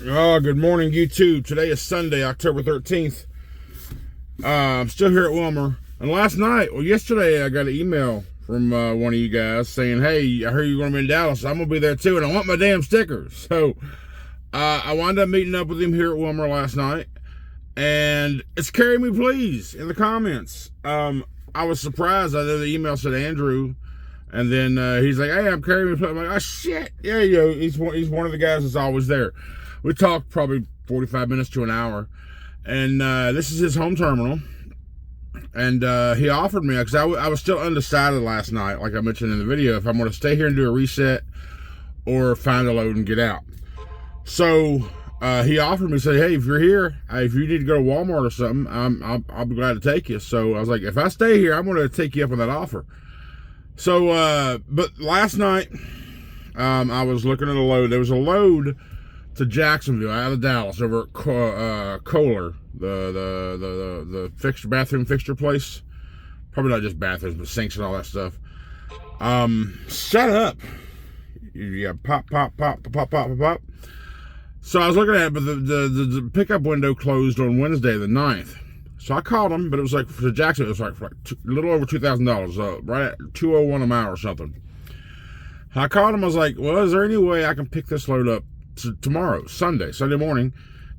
Oh, good morning, YouTube. Today is Sunday, October 13th. I'm still here at Wilmer. And yesterday, I got an email from one of you guys saying, hey, I heard you're going to be in Dallas. I'm going to be there too, and I want my damn stickers. So I wound up meeting up with him here at Wilmer last night. And it's carry me please in the comments. I was surprised. I know the email said Andrew. And then he's like, hey, I'm carrying me please. I'm like, oh, shit. Yeah, he's one of the guys that's always there. We talked probably 45 minutes to an hour, and this is his home terminal, and he offered me, because I was still undecided last night, like I mentioned in the video, if I'm going to stay here and do a reset or find a load and get out. So he offered me, said, hey, if you're here, if you need to go to Walmart or something, I'll be glad to take you. So I was like, if I stay here, I'm going to take you up on that offer. So, but last night, I was looking at a load. There was a load to Jacksonville out of Dallas over at Kohler, the bathroom fixture place. Probably not just bathrooms, but sinks and all that stuff. Shut up. Yeah, pop. So I was looking at it, but the pickup window closed on Wednesday the 9th. So I called him, but it was like for Jacksonville, it was like for a little over $2,000, right at $201 a mile or something. I called him. I was like, well, is there any way I can pick this load up tomorrow, Sunday morning,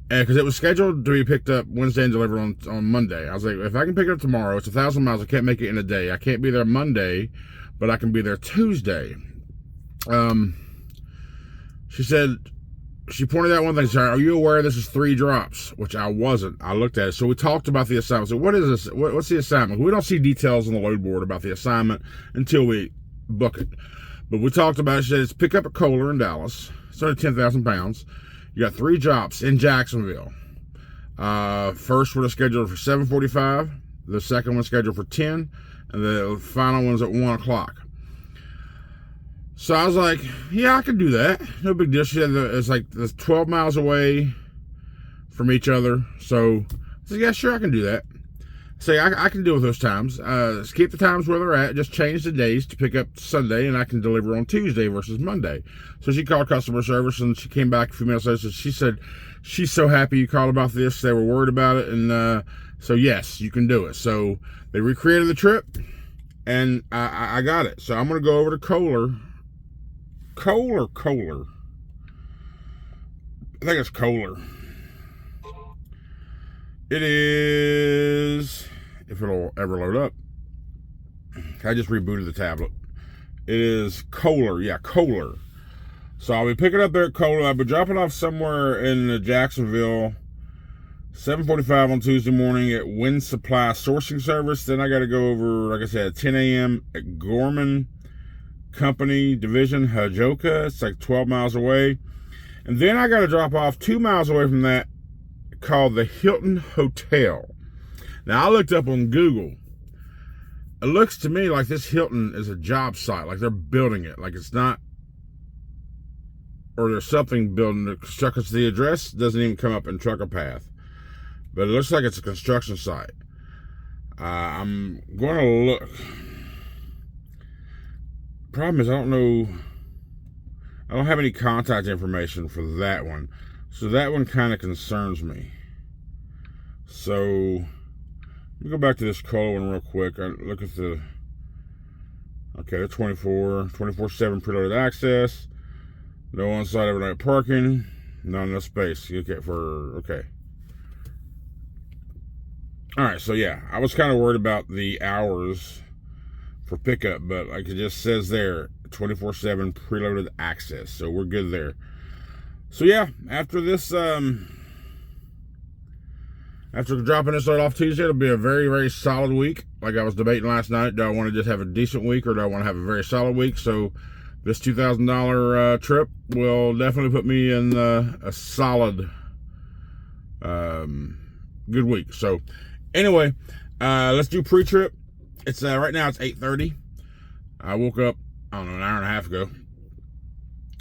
because it was scheduled to be picked up Wednesday and delivered on Monday. I was like, if I can pick it up tomorrow, it's 1,000 miles. I can't make it in a day. I can't be there Monday, but I can be there Tuesday. She said, she pointed out one thing. She said, are you aware this is 3 drops? Which I wasn't. I looked at it. So we talked about the assignment. So what is this? What's the assignment? We don't see details on the load board about the assignment until we book it. But we talked about it. She said it's pick up at Kohler in Dallas. It's only 10,000 pounds. You got 3 drops in Jacksonville. First one is scheduled for 7:45. The second one scheduled for 10. And the final one's at 1 o'clock. So I was like, yeah, I can do that. No big deal. She said it's like 12 miles away from each other. So I said, yeah, sure, I can do that. Say, I can deal with those times. Just keep the times where they're at. Just change the days to pick up Sunday, and I can deliver on Tuesday versus Monday. So she called customer service, and she came back a few minutes later. She said she's so happy you called about this. They were worried about it, and so yes, you can do it. So they recreated the trip, and I got it. So I'm going to go over to Kohler. Kohler. I think it's Kohler. It is, if it'll ever load up. I just rebooted the tablet. It is Kohler. Yeah, Kohler. So I'll be picking up there at Kohler. I'll be dropping off somewhere in Jacksonville, 7:45 on Tuesday morning at Wind Supply Sourcing Service. Then I got to go over, like I said, at 10 a.m. at Gorman Company Division, Hajoka. It's like 12 miles away. And then I got to drop off 2 miles away from that, called the Hilton Hotel. Now I looked up on Google. It looks to me like this Hilton is a job site, like they're building it, like it's not, or there's something building the construction. The address doesn't even come up in Trucker Path, but it looks like it's a construction site. I'm going to look. Problem is, I don't have any contact information for that one. So that one kind of concerns me. So let me go back to this Kohler one real quick. I look at the, okay, they're 24/7 preloaded access. No on-site overnight parking. Not enough space. Okay. All right, so yeah, I was kind of worried about the hours for pickup, but like it just says there, 24/7 preloaded access. So we're good there. So yeah, after this, after dropping this load off Tuesday, it'll be a very, very solid week. Like I was debating last night, do I want to just have a decent week or do I want to have a very solid week? So this $2,000 trip will definitely put me in a solid, good week. So anyway, let's do pre-trip. It's right now it's 8:30. I woke up, I don't know, an hour and a half ago.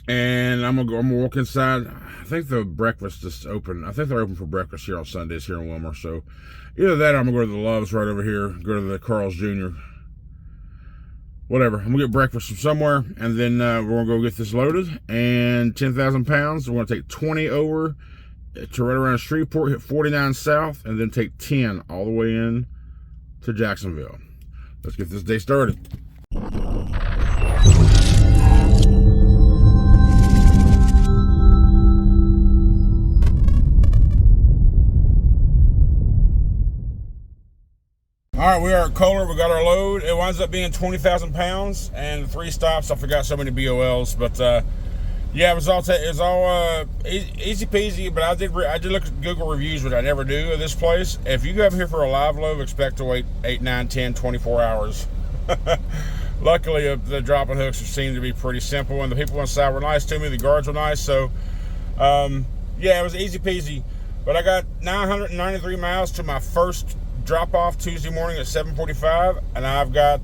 And I'm gonna walk inside. I think the breakfast is open. I think they're open for breakfast here on Sundays here in Wilmer. So either that or I'm gonna go to the Loves right over here, go to the Carl's Jr. whatever. I'm gonna get breakfast from somewhere, and then we're gonna go get this loaded. And 10,000 pounds. We're gonna take 20 over to right around Shreveport, hit 49 south, and then take 10 all the way in to Jacksonville. Let's get this day started. All right, we are at Kohler. We got our load. It winds up being 20,000 pounds and 3 stops. I forgot so many BOLs, but yeah, it was all easy peasy. But I did look at Google reviews, which I never do of this place. If you go up here for a live load, expect to wait 8, 9, 10, 24 hours. Luckily, the dropping hooks seemed to be pretty simple, and the people inside were nice to me. The guards were nice, so yeah, it was easy peasy. But I got 993 miles to my first drop off Tuesday morning at 7:45, and I've got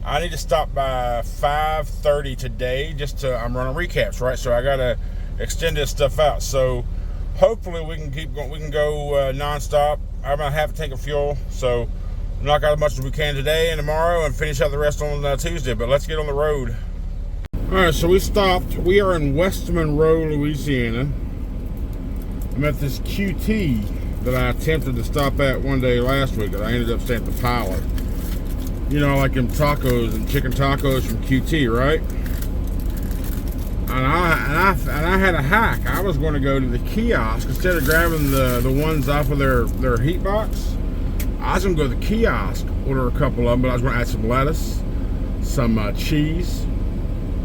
I need to stop by 5:30 today just to I'm running recaps, right? So I gotta extend this stuff out. So hopefully we can keep going. We can go non-stop. I'm gonna have to take a fuel, so knock out as much as we can today and tomorrow, and finish out the rest on Tuesday. But let's get on the road. All right, so we stopped. We are in West Monroe, Louisiana. I'm at this QT that I attempted to stop at one day last week, that I ended up staying at the Pilot. You know, like them tacos and chicken tacos from QT, right? And I had a hack. I was going to go to the kiosk instead of grabbing the ones off of their heat box. I was going to go to the kiosk, order a couple of them, but I was going to add some lettuce, some cheese,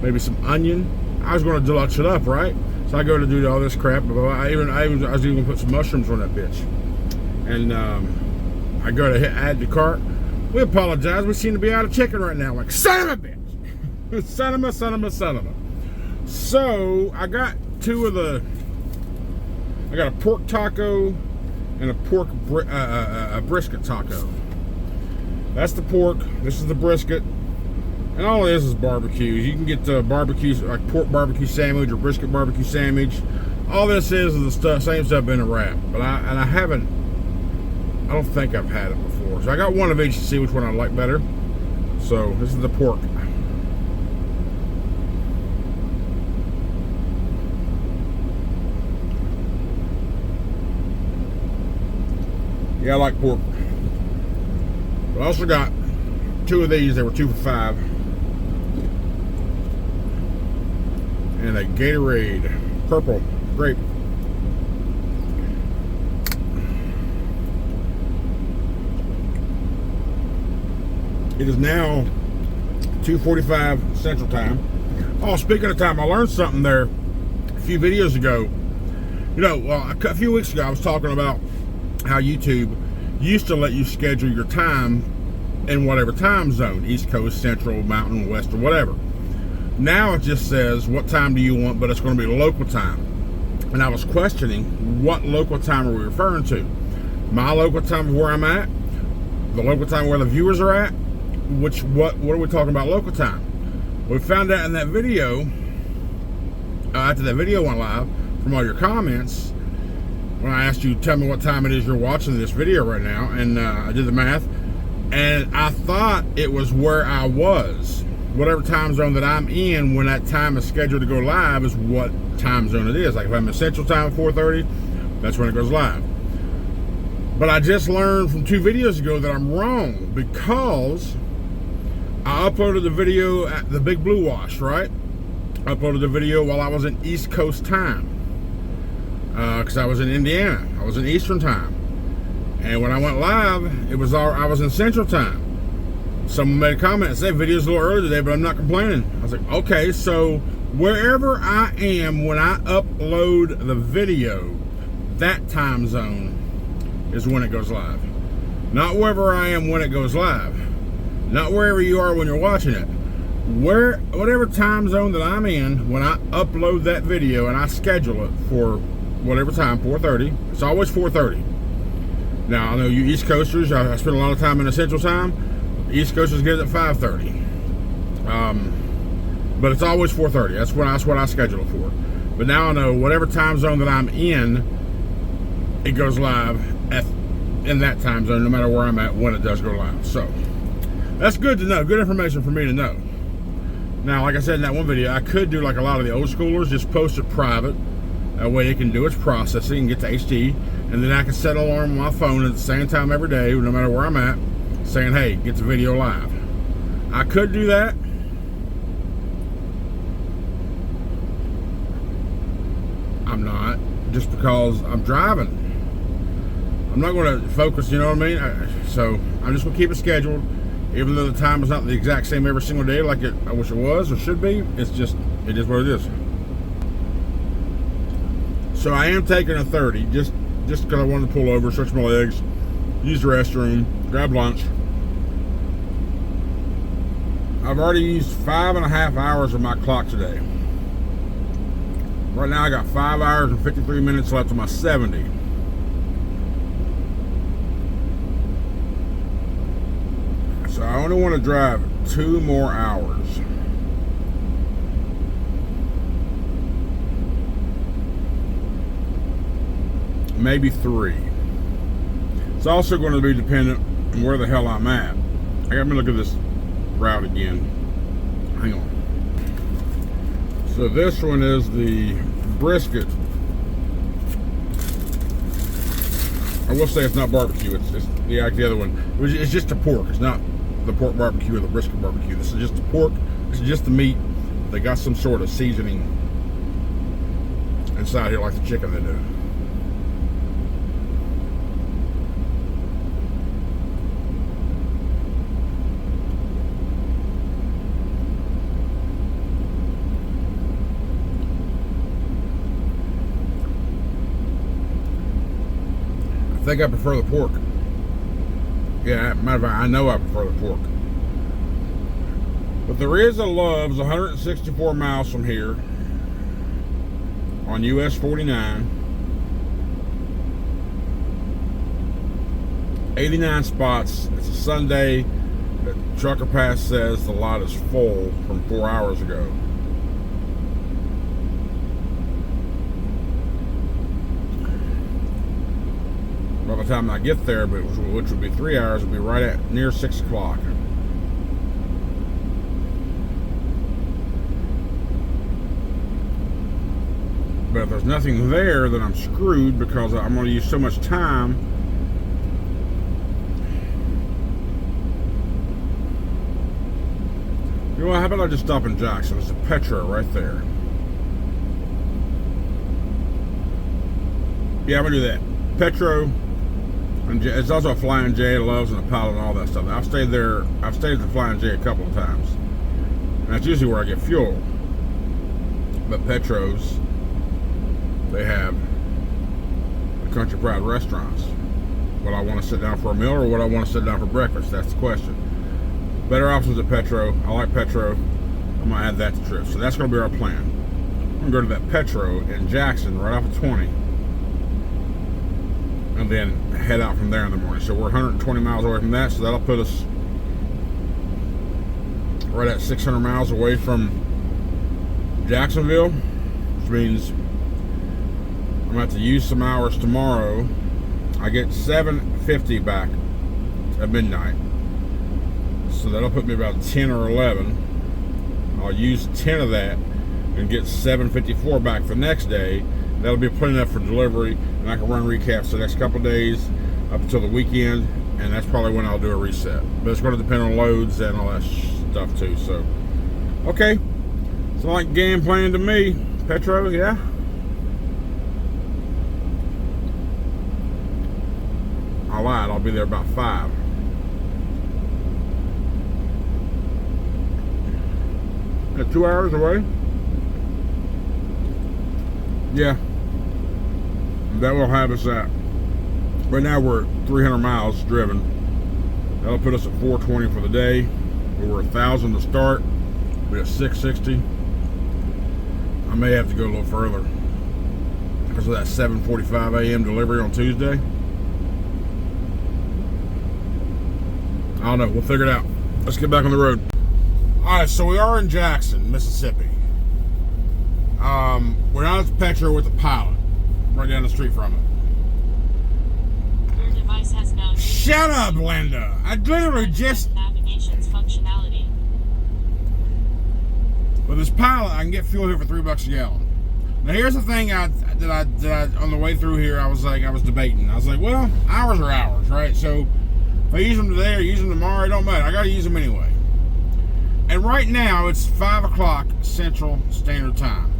maybe some onion. I was going to deluxe it up, right? So I go to do all this crap. I was even put some mushrooms on that bitch. And I go to add to cart. We apologize. We seem to be out of chicken right now. Like, son of a bitch. son of a. So I got I got a pork taco and a pork brisket taco. That's the pork. This is the brisket. And all it is barbecues. You can get barbecues, like pork barbecue sandwich or brisket barbecue sandwich. All this is the same stuff in a wrap. But I don't think I've had it before. So I got one of each to see which one I like better. So this is the pork. Yeah, I like pork. But I also got 2 of these. They were 2 for $5. And a Gatorade purple grape. It is now 2:45 Central Time. Oh, speaking of time, I learned something there a few videos ago. You know, well, a few weeks ago I was talking about how YouTube used to let you schedule your time in whatever time zone, East Coast, Central, Mountain, West, or whatever. Now it just says, what time do you want, but it's going to be local time. And I was questioning, what local time are we referring to? My local time of where I'm at? The local time where the viewers are at? What are we talking about local time? We found out in that video, after that video went live, from all your comments, when I asked you, tell me what time it is you're watching this video right now, and I did the math, and I thought it was where I was. Whatever time zone that I'm in when that time is scheduled to go live is what time zone it is. Like if I'm in Central Time at 4:30, that's when it goes live. But I just learned from 2 videos ago that I'm wrong, because I uploaded the video at the Big Blue Wash, right? I uploaded the video while I was in East Coast time, because I was in Indiana. I was in Eastern Time. And when I went live, I was in Central Time. Someone made a comment and said, video's a little early today, but I'm not complaining. I was like, okay, so wherever I am when I upload the video, that time zone is when it goes live. Not wherever I am when it goes live. Not wherever you are when you're watching it. Whatever time zone that I'm in when I upload that video and I schedule it for whatever time, 4:30. It's always 4:30. Now, I know you East Coasters, I spend a lot of time in the Central Time. East Coasters get it at 5:30. But it's always 4:30. That's what I schedule it for. But now I know whatever time zone that I'm in, it goes live in that time zone, no matter where I'm at when it does go live. So That's good to know. Good information for me to know. Now, like I said in that one video, I could do like a lot of the old schoolers, just post it private. That way it can do its processing and get to HD. And then I can set an alarm on my phone at the same time every day, no matter where I'm at, saying, hey, get the video live. I could do that. I'm not, just because I'm driving. I'm not going to focus, you know what I mean? So I'm just going to keep it scheduled. Even though the time is not the exact same every single day like I wish it was or should be, it's just, it is what it is. So I am taking a 30, just because I wanted to pull over, stretch my legs, use the restroom, grab lunch. I've already used 5.5 hours of my clock today. Right now I got 5 hours and 53 minutes left of my 70. So I only want to drive 2 more hours. Maybe 3. It's also going to be dependent on where the hell I'm at. I got me look at this route again. Hang on. So this one is the brisket. I will say it's not barbecue. It's the other one. It's just the pork. It's not the pork barbecue or the brisket barbecue. This is just the pork. This is just the meat. They got some sort of seasoning inside here, like the chicken they do. I think I prefer the pork. Yeah, matter of fact, I know I prefer the pork. But there is a Love's 164 miles from here on US 49. 89 spots. It's a Sunday. The Trucker Pass says the lot is full from 4 hours ago. By the time I get there, which would be 3 hours, it'll be right at near 6 o'clock. But if there's nothing there, then I'm screwed because I'm going to use so much time. You know what, how about I just stop in Jackson? There's a Petro right there. Yeah, I'm going to do that. Petro. And it's also a Flying J, Loves, and a Pilot, and all that stuff. I've stayed there. I've stayed at the Flying J a couple of times, and that's usually where I get fuel. But Petros, they have the Country Pride restaurants. Would I want to sit down for a meal, or would I want to sit down for breakfast? That's the question. Better options at Petro. I like Petro. I'm gonna add that to the trip. So that's gonna be our plan. I'm gonna go to that Petro in Jackson, right off of 20. And then head out from there in the morning. So we're 120 miles away from that, so that'll put us right at 600 miles away from Jacksonville, which means I'm gonna have to use some hours tomorrow. I get 750 back at midnight, so that'll put me about 10 or 11. I'll use 10 of that and get 754 back the next day. That'll be plenty enough for delivery, and I can run recaps the next couple of days up until the weekend, and that's probably when I'll do a reset. But it's going to depend on loads and all that stuff too. So, okay, it's like game plan to me. Petro, yeah. I lied. I'll be there about 5. At 2 hours away. Yeah. That will have us at, right now we're 300 miles driven. That'll put us at 420 for the day. We were 1,000 to start. We're at 660. I may have to go a little further because of that 7:45 a.m. delivery on Tuesday. I don't know. We'll figure it out. Let's get back on the road. All right, so we are in Jackson, Mississippi. We're not at the Petro with the Pilot. Right down the street from it. Your device has now. Shut up, Linda. I literally just. Navigation's functionality. With this pilot, I can get fuel here for $3 a gallon. Now here's the thing that I on the way through here, I was debating. I was like, well, hours are hours, right? So if I use them today or use them tomorrow, it don't matter. I gotta use them anyway. And right now it's 5 o'clock Central Standard Time.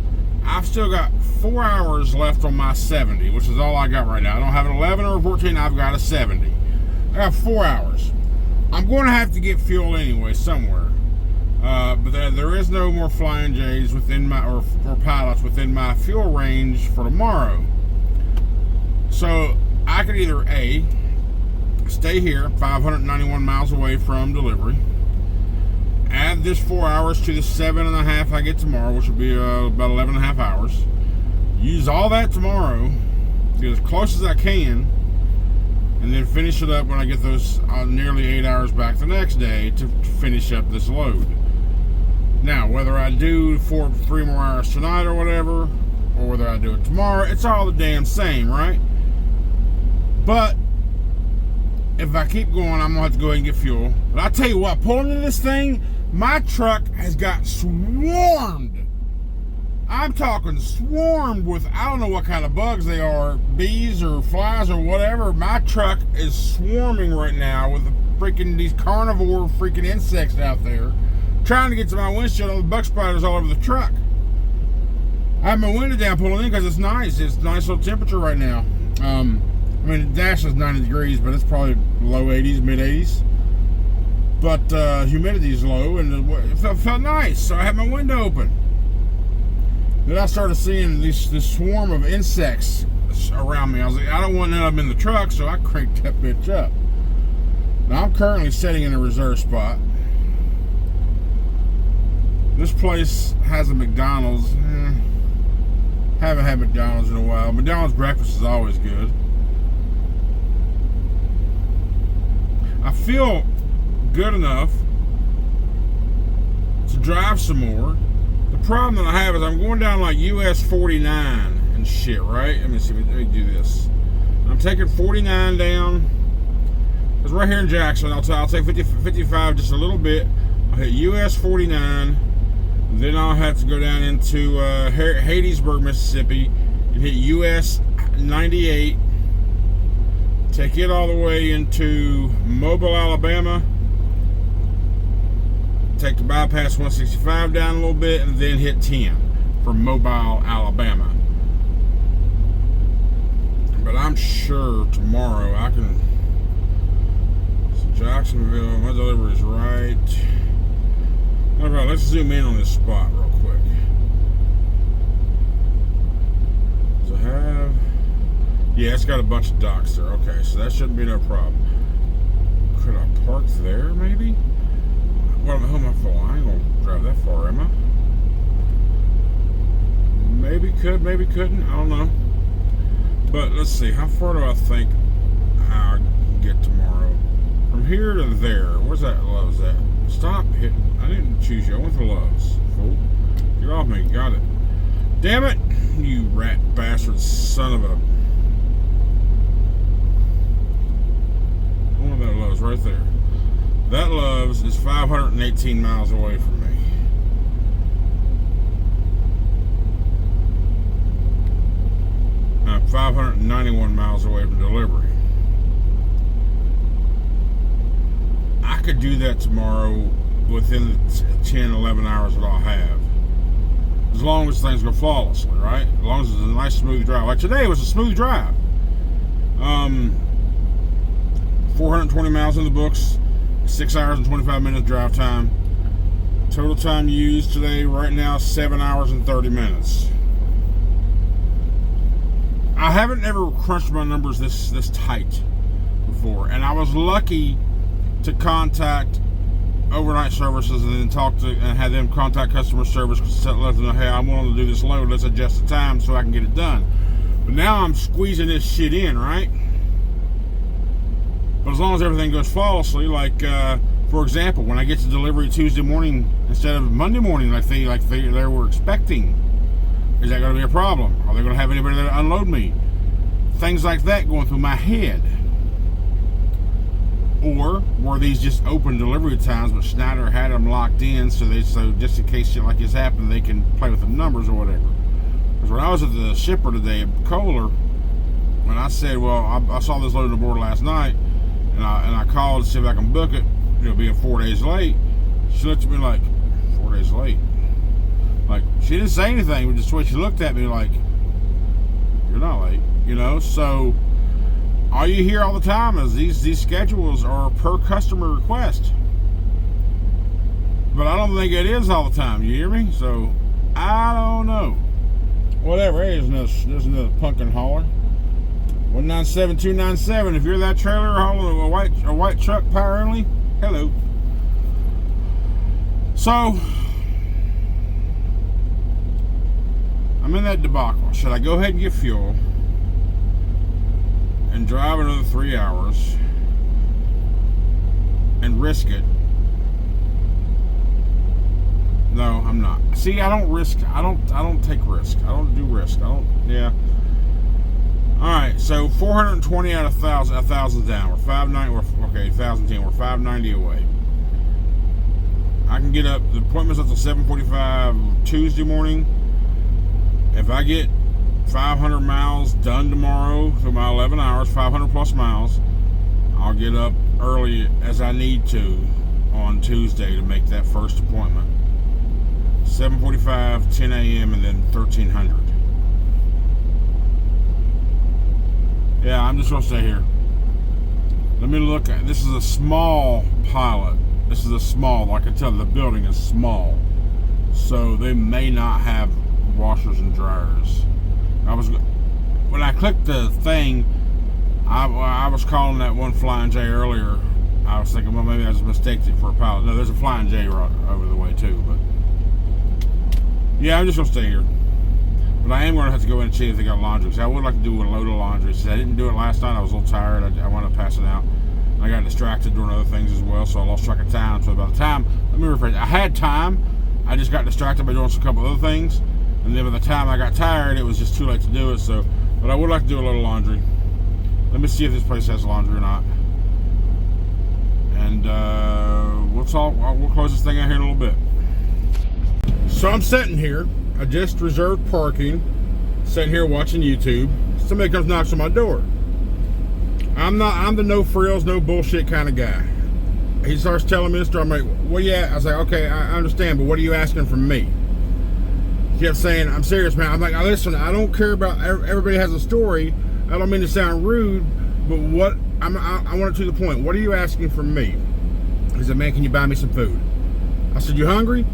I've still got 4 hours left on my 70, which is all I got right now. I don't have an 11 or a 14, I've got a 70. I got 4 hours. I'm going to have to get fuel anyway somewhere. But there is no more Flying J's within my, or pilots within my fuel range for tomorrow. So I could either A, stay here 591 miles away from delivery, add this 4 hours to the 7.5 I get tomorrow, which will be about 11.5 hours. Use all that tomorrow, get as close as I can, and then finish it up when I get those nearly 8 hours back the next day to finish up this load. Now, whether I do 3 more hours tonight or whatever, or whether I do it tomorrow, it's all the damn same, right? But if I keep going, I'm gonna have to go ahead and get fuel. But I tell you what, pulling into this thing, my truck has got swarmed. I'm talking swarmed with, I don't know what kind of bugs they are, bees or flies or whatever. My truck is swarming right now with these carnivore freaking insects out there, trying to get to my windshield. All the bug spiders all over the truck. I have my window down pulling in because it's nice. It's nice little temperature right now. I mean, the dash is 90 degrees, but it's probably low 80s, mid 80s. But humidity is low, and it felt nice, so I had my window open. Then I started seeing this swarm of insects around me. I was like, I don't want none of them in the truck, so I cranked that bitch up. Now I'm currently sitting in a reserve spot. This place has a McDonald's. Haven't had McDonald's in a while. McDonald's breakfast is always good. I feel good enough to drive some more. The problem that I have is I'm going down like US 49 and shit, right? Let me see, let me do this. I'm taking 49 down. It's right here in Jackson. I'll take 55 just a little bit. I'll hit US 49. Then I'll have to go down into Hattiesburg, Mississippi, and hit US 98. Take it all the way into Mobile, Alabama. Take the bypass 165 down a little bit, and then hit 10 for Mobile, Alabama. But I'm sure tomorrow I can. So Jacksonville, my delivery is right. All right, let's zoom in on this spot real quick. Does it have? Yeah, it's got a bunch of docks there. Okay, so that shouldn't be no problem. Could I park there, maybe? Well, who am I for? I ain't gonna drive that far, am I? Maybe could, maybe couldn't. I don't know. But let's see. How far do I think I can get tomorrow? From here to there. Where's that Lowe's at? Stop hitting. I didn't choose you. I went to Lowe's. Fool. Get off me. Got it. Damn it. You rat bastard son of a. One of that Lowe's right there. That Lowe's is 518 miles away from me. I'm 591 miles away from delivery. I could do that tomorrow within the 10, 11 hours that I'll have. As long as things go flawlessly, right? As long as it's a nice, smooth drive. Like today, it was a smooth drive. 420 miles in the books. 6 hours and 25 minutes drive time. Total time used today, right now, 7 hours and 30 minutes. I haven't ever crunched my numbers this tight before, and I was lucky to contact overnight services and then talk to and have them contact customer service and let them know, hey, I'm willing to do this load. Let's adjust the time so I can get it done. But now I'm squeezing this shit in, right? But as long as everything goes flawlessly, like for example, when I get to delivery Tuesday morning instead of Monday morning, like they were expecting, is that going to be a problem? Are they going to have anybody there to unload me? Things like that going through my head. Or were these just open delivery times, but Schneider had them locked in, so just in case shit like this happened, they can play with the numbers or whatever. Because when I was at the shipper today at Kohler, when I said, well, I saw this load on the board last night, and I called to see if I can book it, being 4 days late, she looked at me like, 4 days late? Like, she didn't say anything, but just the way she looked at me like, you're not late, so all you hear all the time is these schedules are per customer request. But I don't think it is all the time, you hear me? So, I don't know. Whatever, hey, there's another pumpkin hauler. 197297, if you're that trailer hauling a white truck, power only, hello. So, I'm in that debacle. Should I go ahead and get fuel and drive another 3 hours and risk it? No, I'm not. See, I don't risk. I don't take risk. I don't do risk. Yeah. All right. So 420 out of 1,000. 1,000 down. We're 590. Okay, 1,010. We're 590 away. I can get up. The appointment's until 7:45 Tuesday morning. If I get 500 miles done tomorrow through my 11 hours, 500 plus miles, I'll get up early as I need to on Tuesday to make that first appointment. 7:45, 10 a.m., and then 1300. Yeah, I'm just going to stay here. Let me look at, this is a small pilot. This is a small, I can tell the building is small. So they may not have washers and dryers. When I clicked the thing, I was calling that one Flying J earlier. I was thinking, well, maybe I just mistaked it for a pilot. No, there's a Flying J right over the way too, but yeah, I'm just gonna stay here. But I am gonna have to go in and see if they got laundry. So I would like to do a load of laundry. Since I didn't do it last night, I was a little tired. I wound up passing out. I got distracted doing other things as well, so I lost track of time. So by the time, let me rephrase, I had time. I just got distracted by doing a couple other things. And then by the time I got tired, it was just too late to do it. So, but I would like to do a little laundry. Let me see if this place has laundry or not. And we'll close this thing out here in a little bit. So I'm sitting here. I just reserved parking. Sitting here watching YouTube. Somebody comes knocks on my door. I'm the no frills, no bullshit kind of guy. He starts telling me this story. I'm like, well, yeah. I was like, okay, I understand, but what are you asking from me? He kept saying, I'm serious, man. I'm like, listen, I don't care about, everybody has a story. I don't mean to sound rude, but I want it to the point. What are you asking from me? He said, man, can you buy me some food? I said, you hungry?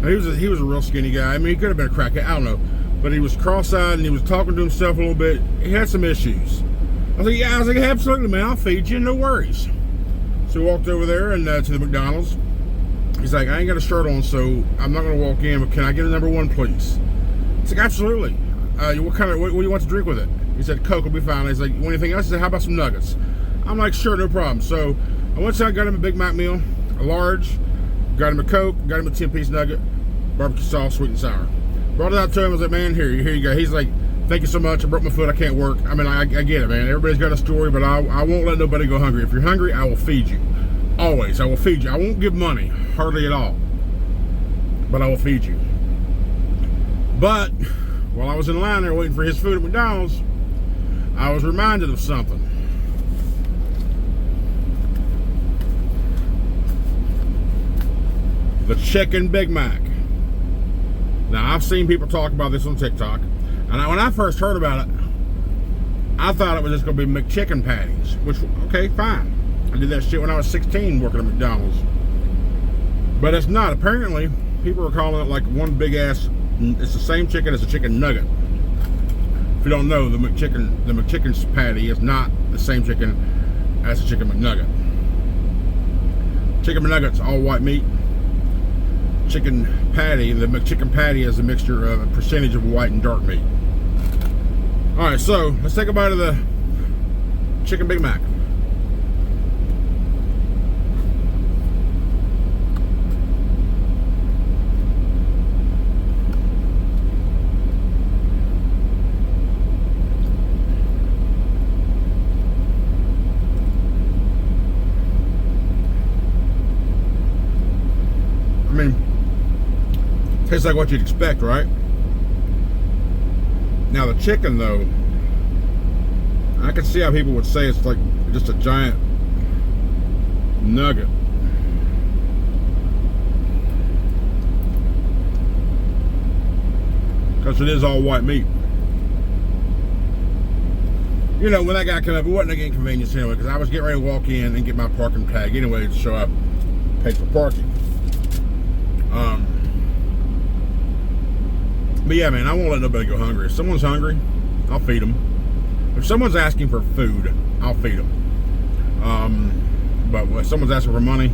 And he was a real skinny guy. I mean, he could have been a crackhead. I don't know. But he was cross-eyed and he was talking to himself a little bit. He had some issues. I was like, yeah, absolutely, man. I'll feed you. No worries. So we walked over there and to the McDonald's. He's like, I ain't got a shirt on, so I'm not going to walk in, but can I get a number one, please? It's like, absolutely. What do you want to drink with it? He said, Coke will be fine. He's like, want anything else? He said, how about some nuggets? I'm like, sure, no problem. So I went inside, got him a Big Mac meal, a large, got him a Coke, got him a 10-piece nugget, barbecue sauce, sweet and sour. Brought it out to him. I was like, man, here you go. He's like, thank you so much. I broke my foot. I can't work. I mean, I get it, man. Everybody's got a story, but I won't let nobody go hungry. If you're hungry, I will feed you. Always, I will feed you. I won't give money, hardly at all, but I will feed you. But while I was in line there waiting for his food at McDonald's, I was reminded of something. The chicken Big Mac. Now, I've seen people talk about this on TikTok, and when I first heard about it, I thought it was just going to be McChicken patties, which, okay, fine. I did that shit when I was 16 working at McDonald's. But it's not. Apparently, people are calling it like one big ass, it's the same chicken as a chicken nugget. If you don't know, the McChicken's patty is not the same chicken as the chicken McNugget. Chicken McNugget's all white meat. Chicken patty, the McChicken patty is a mixture of a percentage of white and dark meat. Alright, so let's take a bite of the chicken Big Mac. Tastes like what you'd expect, right? Now the chicken though, I can see how people would say it's like just a giant nugget. Because it is all white meat. You know, when that guy came up, it wasn't an inconvenience anyway, because I was getting ready to walk in and get my parking tag anyway to show up, pay for parking. But yeah, man, I won't let nobody go hungry. If someone's hungry, I'll feed them. If someone's asking for food, I'll feed them. But if someone's asking for money,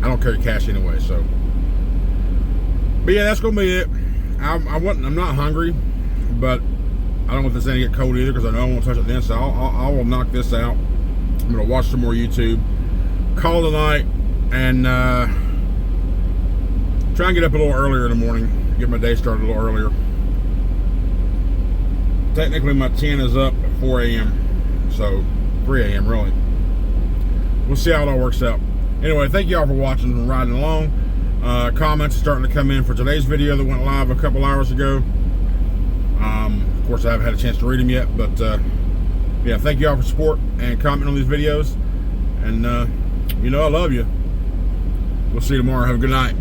I don't carry cash anyway, so. But yeah, that's gonna be it. I'm not hungry, but I don't want this thing to get cold either, because I know I won't touch it then, so I will knock this out. I'm gonna watch some more YouTube, call it a night, and try and get up a little earlier in the morning, get my day started a little earlier. Technically my 10 is up at 4 a.m. so 3 a.m. really. We'll see how it all works out. Anyway, thank you all for watching and riding along. Comments are starting to come in for today's video that went live a couple hours ago. Of course, I haven't had a chance to read them yet, but yeah, thank you all for support and comment on these videos. And you know I love you. We'll see you tomorrow. Have a good night.